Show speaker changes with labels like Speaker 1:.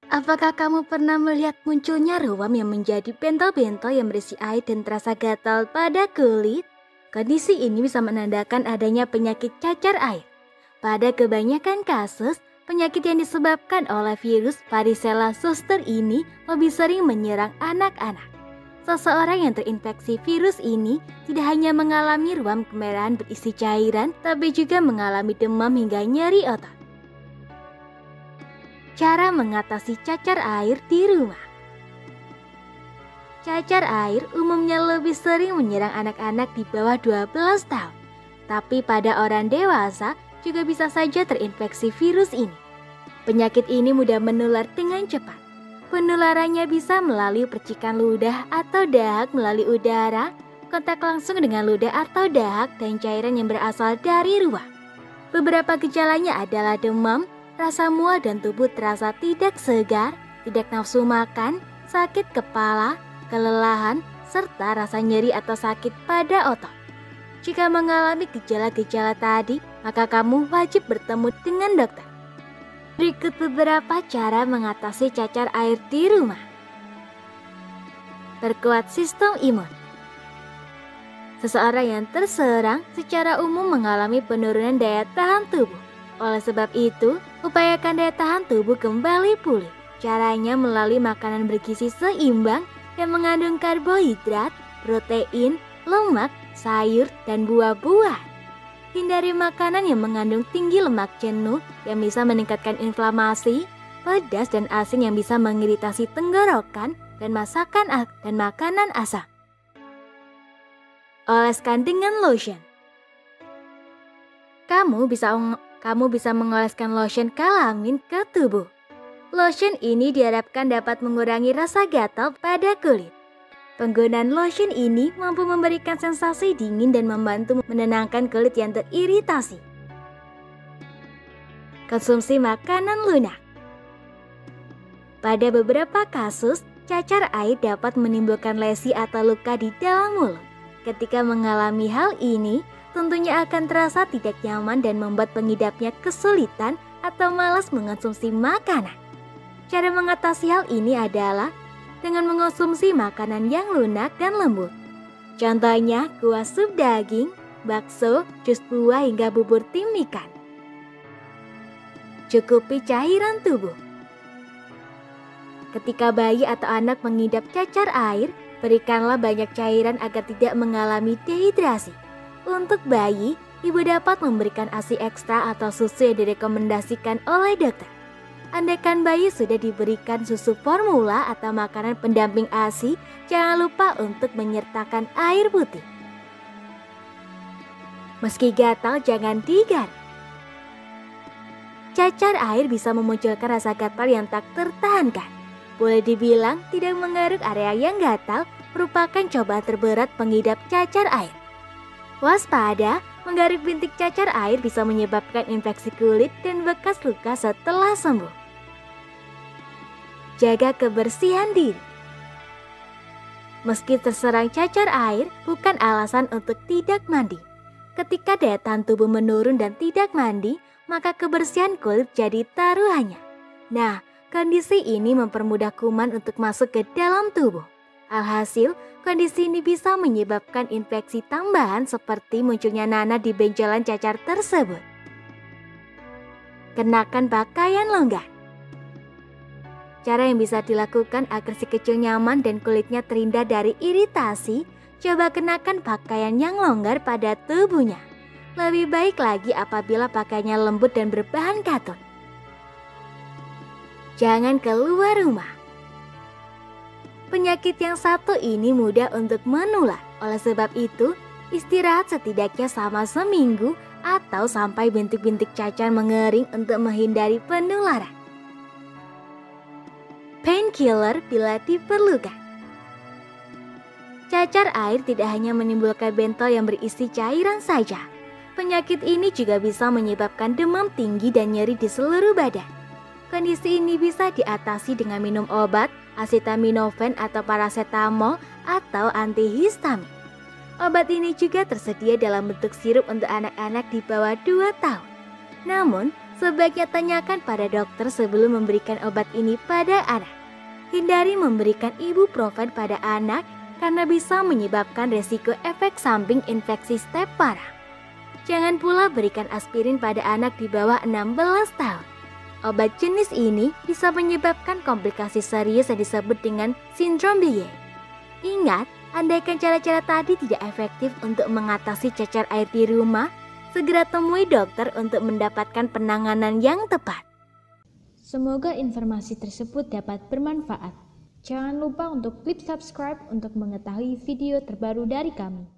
Speaker 1: Apakah kamu pernah melihat munculnya ruam yang menjadi bentol-bentol yang berisi air dan terasa gatal pada kulit? Kondisi ini bisa menandakan adanya penyakit cacar air. Pada kebanyakan kasus, penyakit yang disebabkan oleh virus varicella zoster ini lebih sering menyerang anak-anak. Seseorang yang terinfeksi virus ini tidak hanya mengalami ruam kemerahan berisi cairan, tapi juga mengalami demam hingga nyeri otot. Cara mengatasi cacar air di rumah. Cacar air umumnya lebih sering menyerang anak-anak di bawah 12 tahun. Tapi pada orang dewasa juga bisa saja terinfeksi virus ini. Penyakit ini mudah menular dengan cepat. Penularannya bisa melalui percikan ludah atau dahak melalui udara, kontak langsung dengan ludah atau dahak dan cairan yang berasal dari ruang. Beberapa gejalanya adalah demam, rasa mual dan tubuh terasa tidak segar, tidak nafsu makan, sakit kepala, kelelahan, serta rasa nyeri atau sakit pada otot. Jika mengalami gejala-gejala tadi, maka kamu wajib bertemu dengan dokter. Berikut beberapa cara mengatasi cacar air di rumah. Perkuat sistem imun. Seseorang yang terserang secara umum mengalami penurunan daya tahan tubuh. Oleh sebab itu, upayakan daya tahan tubuh kembali pulih. Caranya melalui makanan bergizi seimbang yang mengandung karbohidrat, protein, lemak, sayur, dan buah-buahan. Hindari makanan yang mengandung tinggi lemak jenuh yang bisa meningkatkan inflamasi, pedas dan asin yang bisa mengiritasi tenggorokan, dan makanan asam. Oleskan dengan lotion. Kamu bisa mengoleskan lotion kalamin ke tubuh. Lotion ini diharapkan dapat mengurangi rasa gatal pada kulit. Penggunaan lotion ini mampu memberikan sensasi dingin dan membantu menenangkan kulit yang teriritasi. Konsumsi makanan lunak. Pada beberapa kasus, cacar air dapat menimbulkan lesi atau luka di dalam mulut. Ketika mengalami hal ini, tentunya akan terasa tidak nyaman dan membuat pengidapnya kesulitan atau malas mengonsumsi makanan. Cara mengatasi hal ini adalah dengan mengonsumsi makanan yang lunak dan lembut. Contohnya kuah sup daging, bakso, jus buah hingga bubur tim ikan. Cukupi cairan tubuh. Ketika bayi atau anak mengidap cacar air, berikanlah banyak cairan agar tidak mengalami dehidrasi. Untuk bayi, ibu dapat memberikan ASI ekstra atau susu yang direkomendasikan oleh dokter. Andaikan bayi sudah diberikan susu formula atau makanan pendamping ASI, jangan lupa untuk menyertakan air putih. Meski gatal, jangan digaruk. Cacar air bisa memunculkan rasa gatal yang tak tertahankan. Boleh dibilang tidak mengaruk area yang gatal merupakan cobaan terberat pengidap cacar air. Waspada, menggaruk bintik cacar air bisa menyebabkan infeksi kulit dan bekas luka setelah sembuh. Jaga kebersihan diri. Meski terserang cacar air, bukan alasan untuk tidak mandi. Ketika daya tahan tubuh menurun dan tidak mandi, maka kebersihan kulit jadi taruhannya. Nah, kondisi ini mempermudah kuman untuk masuk ke dalam tubuh. Alhasil, kondisi ini bisa menyebabkan infeksi tambahan seperti munculnya nanah di benjolan cacar tersebut. Kenakan pakaian longgar. Cara yang bisa dilakukan agar si kecil nyaman dan kulitnya terhindar dari iritasi, coba kenakan pakaian yang longgar pada tubuhnya. Lebih baik lagi apabila pakaiannya lembut dan berbahan katun. Jangan keluar rumah. Penyakit yang satu ini mudah untuk menular. Oleh sebab itu, istirahat setidaknya selama seminggu atau sampai bintik-bintik cacar mengering untuk menghindari penularan. Painkiller bila diperlukan. Cacar air tidak hanya menimbulkan bentol yang berisi cairan saja. Penyakit ini juga bisa menyebabkan demam tinggi dan nyeri di seluruh badan. Kondisi ini bisa diatasi dengan minum obat, acetaminophen atau paracetamol atau antihistamin. Obat ini juga tersedia dalam bentuk sirup untuk anak-anak di bawah 2 tahun. Namun, Sebaiknya tanyakan pada dokter sebelum memberikan obat ini pada anak. Hindari memberikan ibuprofen pada anak karena bisa menyebabkan resiko efek samping infeksi step parah. Jangan pula berikan aspirin pada anak di bawah 16 tahun. Obat jenis ini bisa menyebabkan komplikasi serius yang disebut dengan sindrom Beye. Ingat, andaikan cara-cara tadi tidak efektif untuk mengatasi cacar air di rumah, segera temui dokter untuk mendapatkan penanganan yang tepat.
Speaker 2: Semoga informasi tersebut dapat bermanfaat. Jangan lupa untuk klik subscribe untuk mengetahui video terbaru dari kami.